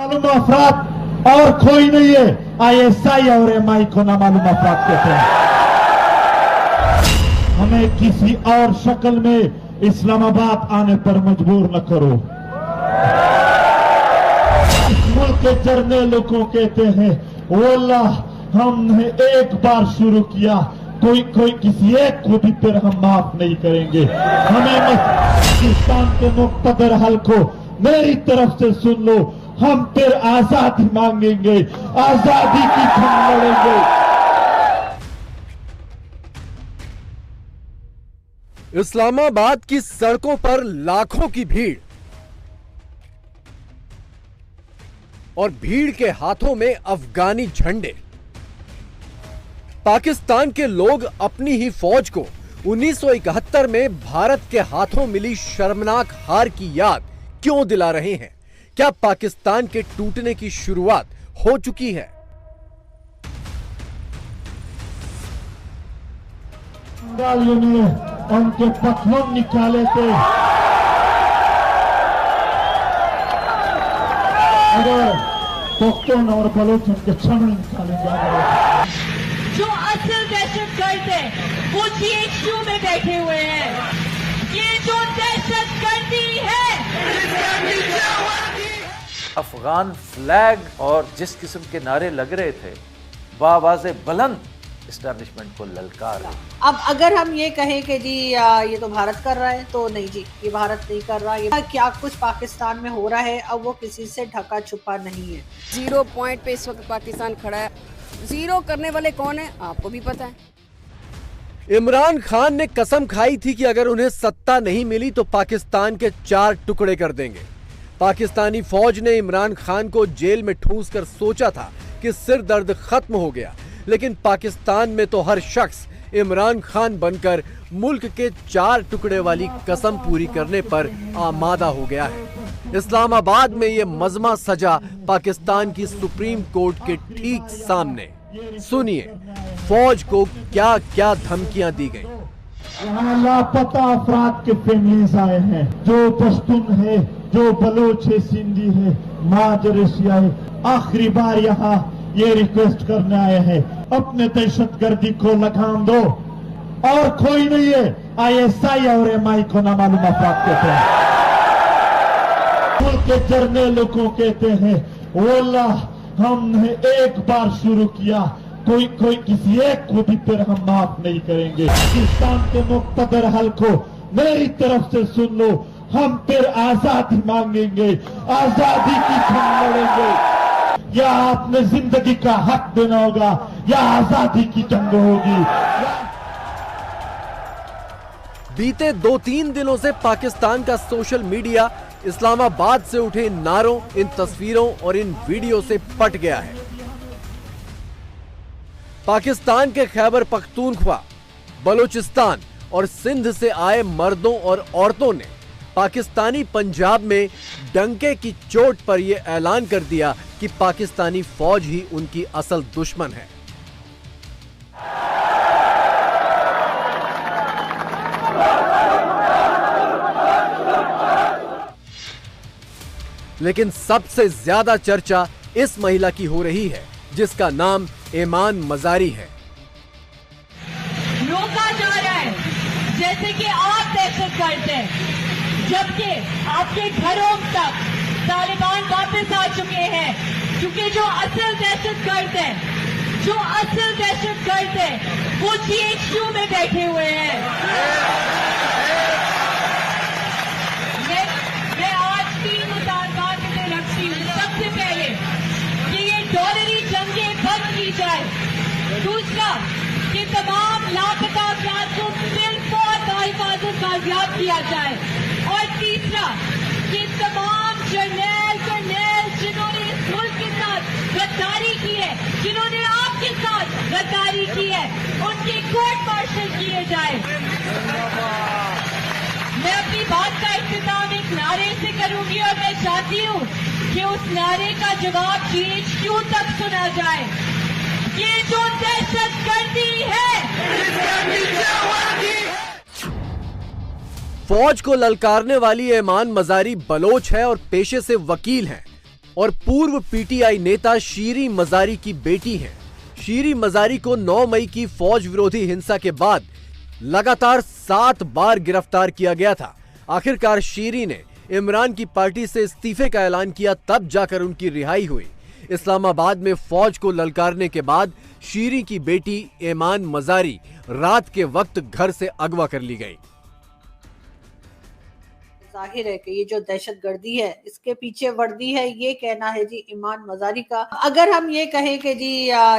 मालूम अफराद और कोई नहीं है, ISI और MI को ना मालूम अफराद कहते हैं। हमें किसी और शक्ल में इस्लामाबाद आने पर मजबूर न करो। इस मुल्क के जर्नैलों को कहते हैं, वल्लाह हमने एक बार शुरू किया, कोई किसी एक को भी फिर हम माफ नहीं करेंगे। हमें पाकिस्तान के मुक़्तदर हल्को मेरी तरफ से सुन लो, हम फिर आजादी मांगेंगे, आजादी की जंग लड़ेंगे। इस्लामाबाद की सड़कों पर लाखों की भीड़ और भीड़ के हाथों में अफगानी झंडे। पाकिस्तान के लोग अपनी ही फौज को 1971 में भारत के हाथों मिली शर्मनाक हार की याद क्यों दिला रहे हैं? क्या पाकिस्तान के टूटने की शुरुआत हो चुकी है? ने उनके पतलून निकाले थे। अगर पख्तून और बलूच उनके छमड़े निकाले जा रहे हैं। जो असल दहशतगर्द है वो GHQ में बैठे हुए हैं। ये जो दहशतगर्दी है, अफगान फ्लैग और जिस किस्म के नारे लग रहे थे, बावाज़े बुलंद एस्टैब्लिशमेंट को ललकार रहे। अब अगर हम ये कहें कि जी ये तो भारत कर रहा है, तो नहीं जी, ये भारत नहीं कर रहा। ये क्या कुछ पाकिस्तान में हो रहा है अब वो किसी से ढका छुपा नहीं है। 0 पॉइंट पे इस वक्त पाकिस्तान खड़ा है। 0 करने वाले कौन है आपको भी पता है। इमरान खान ने कसम खाई थी कि अगर उन्हें सत्ता नहीं मिली तो पाकिस्तान के 4 टुकड़े कर देंगे। पाकिस्तानी फौज ने इमरान खान को जेल में ठूंस कर सोचा था कि सिर दर्द खत्म हो गया, लेकिन पाकिस्तान में तो हर शख्स इमरान खान बनकर मुल्क के 4 टुकड़े वाली कसम पूरी करने पर आमादा हो गया है। इस्लामाबाद में ये मजमा सजा पाकिस्तान की सुप्रीम कोर्ट के ठीक सामने। सुनिए फौज को क्या क्या धमकियां दी गई। यहाँ लापता अफराद के फैमिलीज आए हैं, जो पश्तून है, जो बलोच है, सिंधी है, माजरेशिया है। आखिरी बार यहाँ ये रिक्वेस्ट करने आए हैं, अपने दहशतगर्दी को लगाम दो। और कोई नहीं है, ISI और MI को ना मालूम अफराद कहते हैं। मुल्क के जर्नैलों को कहते हैं, वल्लाह हमने एक बार शुरू किया, कोई किसी एक को भी फिर हम माफ नहीं करेंगे। पाकिस्तान के मुक़्तदर हल्को मेरी तरफ से सुन लो, हम फिर आजादी मांगेंगे, आजादी की जंग लड़ेंगे। या आपने जिंदगी का हक देना होगा या आजादी की जंग होगी। बीते 2-3 दिनों से पाकिस्तान का सोशल मीडिया इस्लामाबाद से उठे नारों, इन तस्वीरों और इन वीडियो से पट गया है। पाकिस्तान के खैबर पख्तूनख्वा, बलूचिस्तान और सिंध से आए मर्दों और औरतों ने पाकिस्तानी पंजाब में डंके की चोट पर यह ऐलान कर दिया कि पाकिस्तानी फौज ही उनकी असल दुश्मन है। लेकिन सबसे ज्यादा चर्चा इस महिला की हो रही है जिसका नाम ईमान मजारी है। रोका जा रहा है जैसे कि आप दहशतगर्द हैं, जबकि आपके घरों तक तालिबान वापस आ चुके हैं। क्योंकि जो असल दहशतगर्द है, वो GHQ में बैठे हुए हैं। मैं आज 3 मुतालबात में रखती हूँ। सबसे पहले कि ये डॉलरी जंगें बंद की जाए। दूसरा कि तमाम लापता अफराद को बिलफौर बाहिफाजत बाजियाब किया जाए। और तीसरा कि तमाम जर्नैल कर्नैल जिन्होंने इस मुल्क के साथ गद्दारी की है, जिन्होंने आपके साथ गद्दारी की है, उनके कोर्ट मार्शल किए जाए। मैं अपनी बात का इख्तिताम एक नारे से करूंगी और मैं चाहती हूँ कि उस नारे का जवाब GHQ तक सुना जाए। ये जो दहशतगर्दी है, फौज को ललकारने वाली ईमान मजारी बलोच है और पेशे से वकील हैं। और पूर्व पीटीआई नेता शीरी मजारी की बेटी हैं। शीरी मजारी को 9 मई की फौज विरोधी हिंसा के बाद लगातार 7 बार गिरफ्तार किया गया था। आखिरकार शीरी ने इमरान की पार्टी से इस्तीफे का ऐलान किया, तब जाकर उनकी रिहाई हुई। इस्लामाबाद में फौज को ललकारने के बाद शीरी की बेटी ऐमान मजारी रात के वक्त घर से अगवा कर ली गई। जाहिर है कि ये जो दहशतगर्दी है इसके पीछे वर्दी है, ये कहना है जी ईमान मजारी का। अगर हम ये कहें कि जी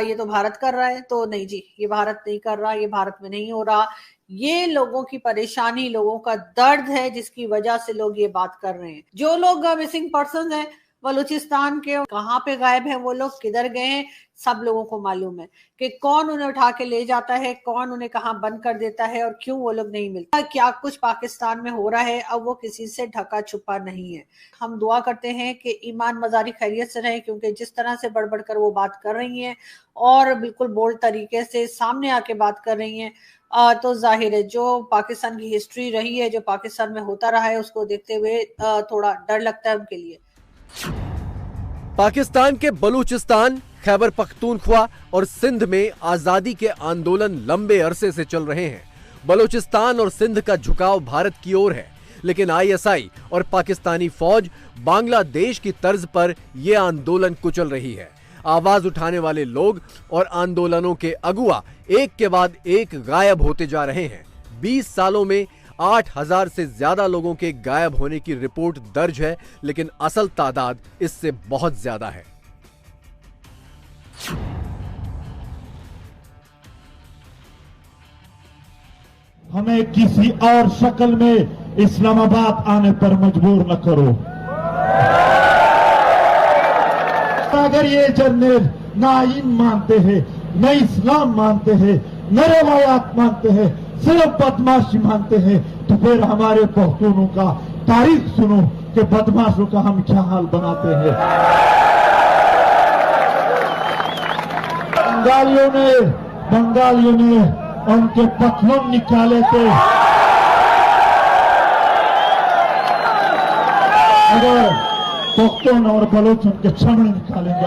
ये तो भारत कर रहा है, तो नहीं जी, ये भारत नहीं कर रहा, ये भारत में नहीं हो रहा। ये लोगों की परेशानी, लोगों का दर्द है, जिसकी वजह से लोग ये बात कर रहे हैं। जो लोग मिसिंग पर्सन हैं बलूचिस्तान के, कहाँ पे गायब हैं वो लोग, किधर गए हैं, सब लोगों को मालूम है कि कौन उन्हें उठा के ले जाता है, कौन उन्हें कहाँ बंद कर देता है और क्यों वो लोग नहीं मिलते। क्या कुछ पाकिस्तान में हो रहा है, अब वो किसी से ढका छुपा नहीं है। हम दुआ करते हैं कि ईमान मजारी खैरियत से रहे, क्योंकि जिस तरह से बढ़ बढ़ कर वो बात कर रही हैं और बिल्कुल बोल्ड तरीके से सामने आके बात कर रही हैं, तो जाहिर है जो पाकिस्तान की हिस्ट्री रही है, जो पाकिस्तान में होता रहा है, उसको देखते हुए थोड़ा डर लगता है उनके लिए। पाकिस्तान के बलूचिस्तान, खैबर पख्तूनख्वा और सिंध में आजादी के आंदोलन लंबे अरसे से चल रहे हैं। बलूचिस्तान और सिंध का झुकाव भारत की ओर है, लेकिन आईएसआई और पाकिस्तानी फौज बांग्लादेश की तर्ज पर यह आंदोलन कुचल रही है। आवाज उठाने वाले लोग और आंदोलनों के अगुआ एक के बाद एक गायब होते जा रहे हैं। 20 सालों में 8000 से ज्यादा लोगों के गायब होने की रिपोर्ट दर्ज है, लेकिन असल तादाद इससे बहुत ज्यादा है। हमें किसी और शक्ल में इस्लामाबाद आने पर मजबूर न करो। अगर ये जर्नल ना इन मानते हैं, न इस्लाम मानते हैं, न रवायात मानते हैं, सिर्फ बदमाशी मानते हैं, तो फिर हमारे पख्तूनों का तारीख सुनो कि बदमाशों का हम क्या हाल बनाते हैं। बंगालियों ने उनके पतलून निकाले थे। अगर पख्तून और बलूच उनके छमड़े निकालेंगे।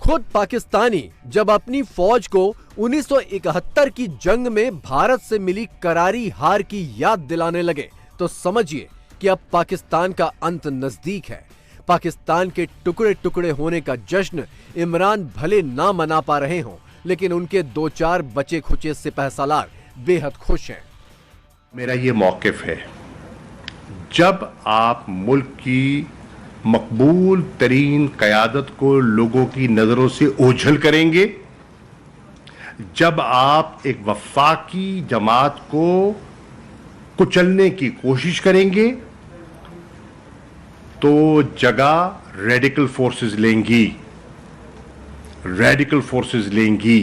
खुद पाकिस्तानी जब अपनी फौज को 1971 की जंग में भारत से मिली करारी हार की याद दिलाने लगे, तो समझिए कि अब पाकिस्तान का अंत नजदीक है। पाकिस्तान के टुकड़े टुकड़े होने का जश्न इमरान भले ना मना पा रहे हों, लेकिन उनके 2-4 बचे खुचे सिपहसालार बेहद खुश हैं। मेरा ये मौक़िफ़ है, जब आप मुल्क की मकबूल तरीन क़यादत को लोगों की नज़रों से ओझल करेंगे, जब आप एक वफाकी जमात को कुचलने की कोशिश करेंगे, तो जगह रेडिकल फोर्सेस लेंगी। रेडिकल फोर्सेस लेंगी।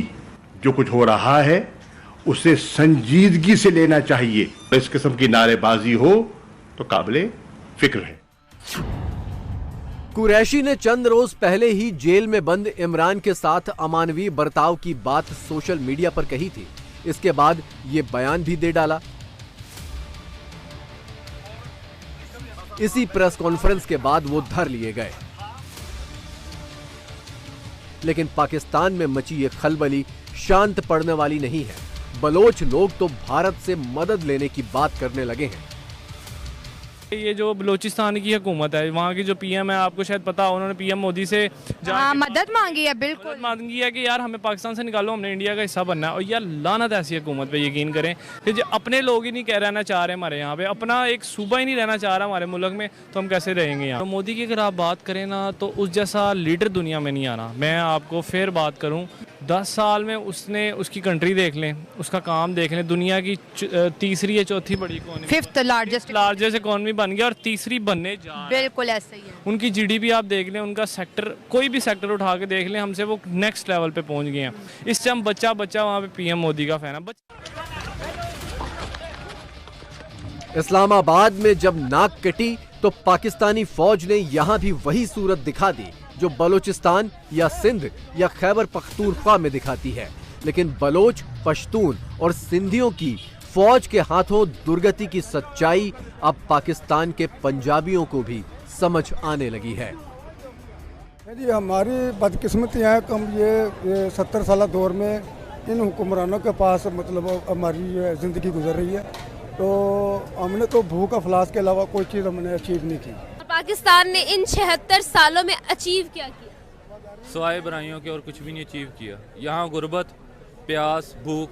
जो कुछ हो रहा है उसे संजीदगी से लेना चाहिए। इस किस्म की नारेबाजी हो तो काबिले फिक्र है। कुरैशी ने चंद रोज पहले ही जेल में बंद इमरान के साथ अमानवीय बर्ताव की बात सोशल मीडिया पर कही थी। इसके बाद ये बयान भी दे डाला। इसी प्रेस कॉन्फ्रेंस के बाद वो धर लिए गए। लेकिन पाकिस्तान में मची ये खलबली शांत पड़ने वाली नहीं है। बलोच लोग तो भारत से मदद लेने की बात करने लगे हैं। ये जो बलूचिस्तान की हुकूमत है, वहाँ की जो पीएम है, आपको शायद पता हो, उन्होंने पीएम मोदी से मदद मांगी है। बिल्कुल मदद मांगी है कि यार हमें पाकिस्तान से निकालो, हमने इंडिया का हिस्सा बनना है। और यार लानत ऐसी हुकूमत पे यकीन करें कि जो अपने लोग ही नहीं कह रहना चाह रहे हमारे यहाँ पे, अपना एक सूबा ही नहीं रहना चाह रहा हमारे मुल्क में, तो हम कैसे रहेंगे यहाँ। तो मोदी की अगर आप बात करें ना, तो उस जैसा लीडर दुनिया में नहीं आना। मैं आपको फिर बात करूँ, 10 साल में उसने उसकी कंट्री देख लें, उसका काम देख लें, दुनिया की तीसरी या चौथी बड़ी इकोनॉमी, 5th लार्जेस्ट इकोनॉमी बन गया और तीसरी बनने जा रहा है। बिल्कुल ऐसा ही है। उनकी जीडीपी आप देख लें, उनका सेक्टर, कोई भी सेक्टर उठा के देख लें, हमसे वो नेक्स्ट लेवल पे पहुंच गए हैं। इस टाइम बच्चा वहाँ पे पीएम मोदी का फैन है। इस्लामाबाद में जब नाक कटी तो पाकिस्तानी फौज ने यहां भी वही सूरत दिखा दी जो बलूचिस्तान या सिंध या खैबर पख्तूनख्वा में दिखाती है। लेकिन बलोच, पश्तून और सिंधियों की फौज के हाथों दुर्गति की सच्चाई अब पाकिस्तान के पंजाबियों को भी समझ आने लगी है। जी हमारी बदकिस्मती है कि हम ये 70 साल दौर में इन हुक्मरानों के पास मतलब हमारी ज़िंदगी गुजर रही है, तो हमने तो भूख अफलास के अलावा कोई चीज़ हमने अचीव नहीं की। पाकिस्तान ने इन 76 सालों में अचीव क्या किया? सवाए बुराइयों के और कुछ भी नहीं अचीव किया। यहाँ गुर्बत, प्यास, भूख,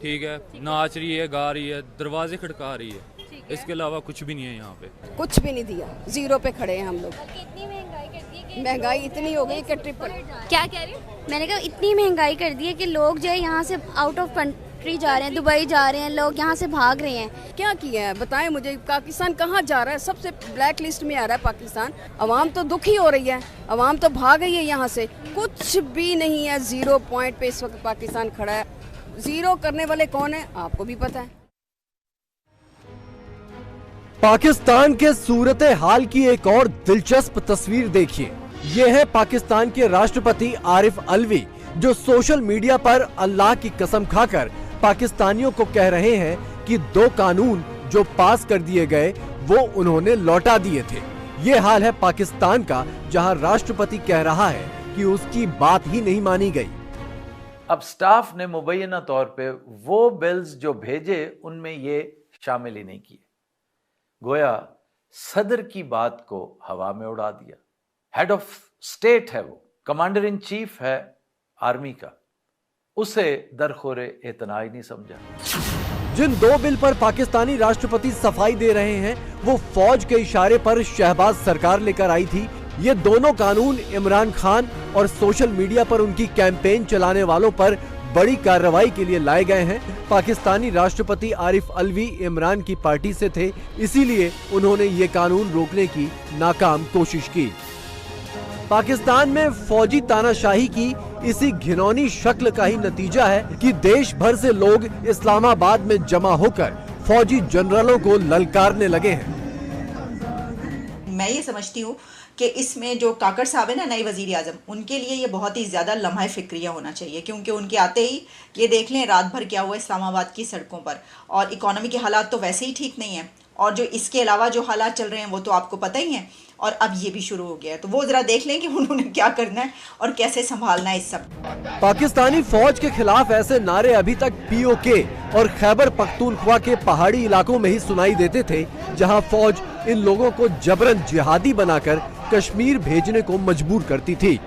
ठीक है, नाच रही है, गा रही है, दरवाजे खड़का रही है, इसके अलावा कुछ भी नहीं है यहाँ पे। कुछ भी नहीं दिया, जीरो पे खड़े हैं हम लोग। कितनी महंगाई कर दी है? महंगाई इतनी हो गई कि ट्रिपल। क्या कह रही है? मैंने कहा इतनी महंगाई कर दी है कि लोग जो है यहाँ से आउट ऑफ कंट्री जा रहे हैं, दुबई जा रहे हैं, लोग यहाँ से भाग रहे हैं। क्या किया है बताएं मुझे, पाकिस्तान कहाँ जा रहा है? सबसे ब्लैक लिस्ट में आ रहा है पाकिस्तान। अवाम तो दुखी हो रही है, अवाम तो भाग गई है यहाँ से, कुछ भी नहीं है। 0 पॉइंट पे इस वक्त पाकिस्तान खड़ा है। जीरो करने वाले कौन है आपको भी पता है। पाकिस्तान के सूरत हाल की एक और दिलचस्प तस्वीर देखिए। ये है पाकिस्तान के राष्ट्रपति आरिफ अलवी, जो सोशल मीडिया पर अल्लाह की कसम खाकर पाकिस्तानियों को कह रहे हैं कि 2 कानून जो पास कर दिए गए वो उन्होंने लौटा दिए थे। ये हाल है पाकिस्तान का, जहां राष्ट्रपति कह रहा है कि उसकी बात ही नहीं मानी गई। अब स्टाफ ने मुबैना तौर पे वो बिल्स जो भेजे उनमें ये शामिल ही नहीं किए। गोया सदर की बात को हवा में उड़ा दिया। हेड ऑफ स्टेट है वो, कमांडर इन चीफ है आर्मी का, उसे दरखोरे इतना ही नहीं समझा। जिन 2 बिल पर पाकिस्तानी राष्ट्रपति सफाई दे रहे हैं वो फौज के इशारे पर शहबाज सरकार लेकर आई थी। ये दोनों कानून इमरान खान और सोशल मीडिया पर उनकी कैंपेन चलाने वालों पर बड़ी कार्रवाई के लिए लाए गए हैं। पाकिस्तानी राष्ट्रपति आरिफ अलवी इमरान की पार्टी से थे, इसीलिए उन्होंने ये कानून रोकने की नाकाम कोशिश की। पाकिस्तान में फौजी तानाशाही की इसी घिनौनी शक्ल का ही नतीजा है कि देश भर से लोग इस्लामाबाद में जमा होकर फौजी जनरलों को ललकारने लगे हैं। मैं ये समझती हूँ कि इसमें जो काकड़ साहब है ना, नए वजीर आजम, उनके लिए ये बहुत ही ज़्यादा लम्हा फिक्रिया होना चाहिए, क्योंकि उनके आते ही ये देख लें रात भर क्या हुआ इस्लामाबाद की सड़कों पर। और इकोनॉमी के हालात तो वैसे ही ठीक नहीं है, और जो इसके अलावा जो हालात चल रहे हैं वो तो आपको पता ही है, और अब ये भी शुरू हो गया है। तो वो ज़रा देख लें कि उन्होंने क्या करना है और कैसे संभालना है इस सब। पाकिस्तानी फौज के खिलाफ ऐसे नारे अभी तक पीओके और खैबर पख्तूनख्वा के पहाड़ी इलाकों में ही सुनाई देते थे, जहां फौज इन लोगों को जबरन जिहादी बनाकर कश्मीर भेजने को मजबूर करती थी।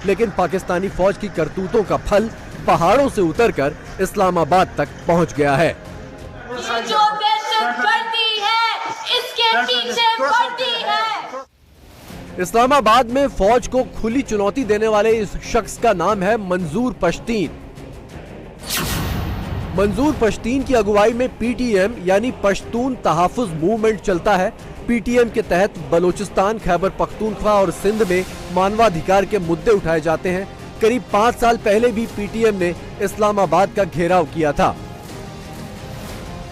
लेकिन पाकिस्तानी फौज की करतूतों का फल पहाड़ों से उतरकर इस्लामाबाद तक पहुंच गया है। ये जो दहशतगर्दी है, इसके पीछे वर्दी है। इस्लामाबाद में फौज को खुली चुनौती देने वाले इस शख्स का नाम है मंजूर पश्तीन। मंजूर पश्तीन की अगुवाई में पीटीएम यानी पश्तून तहफ़्फ़ुज़ मूवमेंट चलता है। पीटीएम के तहत बलोचिस्तान, खैबर पख्तूनख्वा और सिंध में मानवाधिकार के मुद्दे उठाए जाते हैं। करीब 5 साल पहले भी पीटीएम ने इस्लामाबाद का घेराव किया था।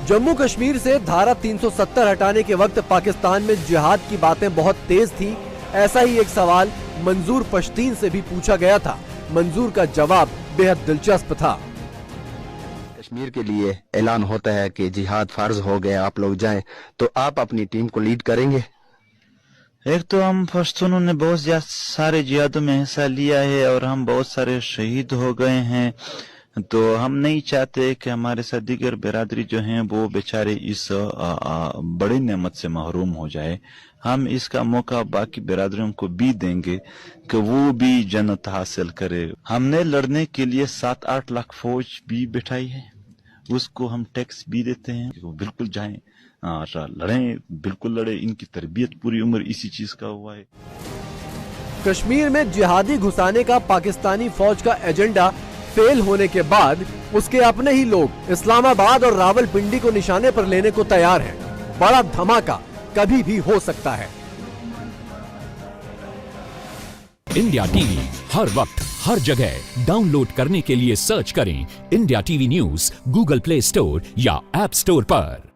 जम्मू कश्मीर से धारा 370 हटाने के वक्त पाकिस्तान में जिहाद की बातें बहुत तेज थी। ऐसा ही एक सवाल मंजूर पश्तीन से भी पूछा गया था। मंजूर का जवाब बेहद दिलचस्प था। कश्मीर के लिए ऐलान होता है कि जिहाद फर्ज हो गया, आप लोग जाएं, तो आप अपनी टीम को लीड करेंगे? एक तो हम पश्तूनों ने बहुत सारे जिहादों में हिस्सा लिया है और हम बहुत सारे शहीद हो गए हैं, तो हम नहीं चाहते कि हमारे साथ दीगर बिरादरी जो हैं वो बेचारे इस बड़ी नेमत से महरूम हो जाए। हम इसका मौका बाकी बिरादरियों को भी देंगे कि वो भी जन्नत हासिल करे। हमने लड़ने के लिए 7-8 लाख फौज भी बिठाई है, उसको हम टैक्स भी देते हैं, वो बिल्कुल जाएं लड़ें, बिल्कुल लड़े। इनकी तरबियत पूरी उम्र इसी चीज का हुआ है। कश्मीर में जिहादी घुसाने का पाकिस्तानी फौज का एजेंडा फेल होने के बाद उसके अपने ही लोग इस्लामाबाद और रावलपिंडी को निशाने पर लेने को तैयार हैं। बड़ा धमाका कभी भी हो सकता है। इंडिया टीवी हर वक्त हर जगह डाउनलोड करने के लिए सर्च करें India TV news Google play store या ऐप स्टोर पर।